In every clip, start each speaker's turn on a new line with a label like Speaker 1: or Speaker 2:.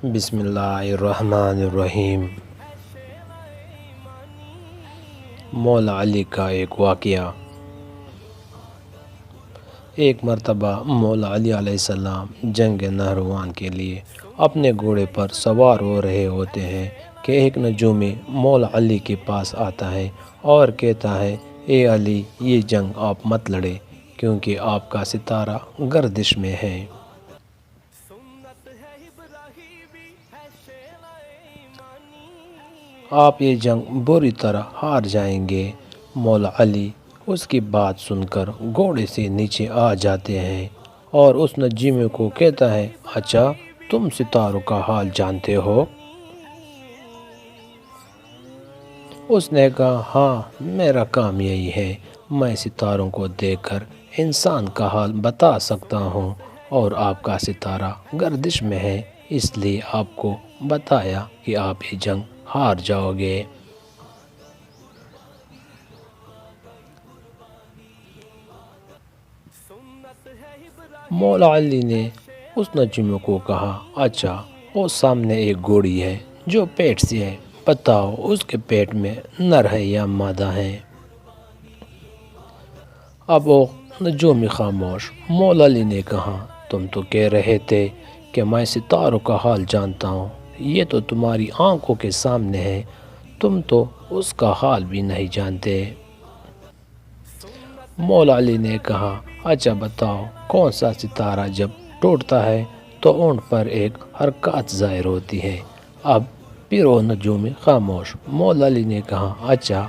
Speaker 1: بسم اللہ الرحمن الرحیم۔ مولا علی کا ایک واقعہ۔ ایک مرتبہ مولا علی علیہ السلام جنگ نہروان کے لیے اپنے گھوڑے پر سوار ہو رہے ہوتے ہیں کہ ایک نجومی مولا علی کے پاس آتا ہے اور کہتا ہے، اے علی، یہ جنگ آپ مت لڑے کیونکہ آپ کا ستارہ گردش میں ہے۔ آپ یہ جنگ بری طرح ہار جائیں گے۔ مولا علی اس کی بات سن کر گھوڑے سے نیچے آ جاتے ہیں اور اس نجومی کو کہتا ہے، اچھا تم ستاروں کا حال جانتے ہو؟ اس نے کہا، ہاں میرا کام یہی ہے، میں ستاروں کو دیکھ کر انسان کا حال بتا سکتا ہوں، اور آپ کا ستارہ گردش میں ہے، اس لیے آپ کو بتایا کہ آپ یہ جنگ ہار جاؤ گے۔ مولا علی نے اس نجومی کو کہا، اچھا وہ سامنے ایک گھوڑی ہے جو پیٹ سے ہے، بتاؤ اس کے پیٹ میں نر ہے یا مادہ ہے؟ اب وہ نجومی خاموش۔ مولا علی نے کہا، تم تو کہہ رہے تھے کہ میں ستاروں کا حال جانتا ہوں، یہ تو تمہاری آنکھوں کے سامنے ہے، تم تو اس کا حال بھی نہیں جانتے۔ مولا علی نے کہا، اچھا بتاؤ کون سا ستارہ جب ٹوٹتا ہے تو اونٹ پر ایک حرکات ظاہر ہوتی ہے؟ اب پھر وہ نجومی خاموش۔ مولا علی نے کہا، اچھا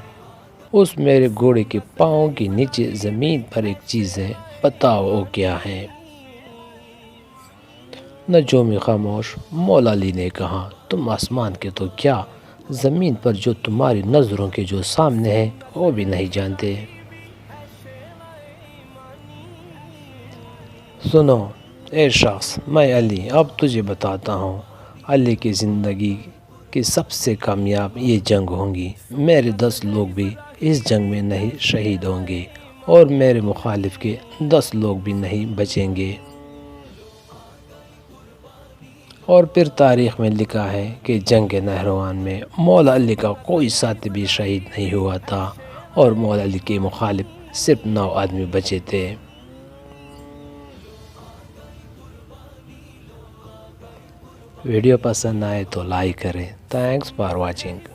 Speaker 1: اس میرے گھوڑے کے پاؤں کے نیچے زمین پر ایک چیز ہے، بتاؤ وہ کیا ہے؟ نجومی خاموش۔ مولا علی نے کہا، تم آسمان کے تو کیا، زمین پر جو تمہاری نظروں کے جو سامنے ہے وہ بھی نہیں جانتے۔ سنو اے شخص، میں علی اب تجھے بتاتا ہوں، علی کی زندگی کی سب سے کامیاب یہ جنگ ہوگی، میرے 10 لوگ بھی اس جنگ میں نہیں شہید ہوں گے اور میرے مخالف کے 10 لوگ بھی نہیں بچیں گے۔ اور پھر تاریخ میں لکھا ہے کہ جنگ نہروان میں مولا علی کا کوئی ساتھی بھی شہید نہیں ہوا تھا اور مولا علی کے مخالف صرف 9 آدمی بچے تھے۔ ویڈیو پسند آئے تو لائک کریں۔ Thanks for watching.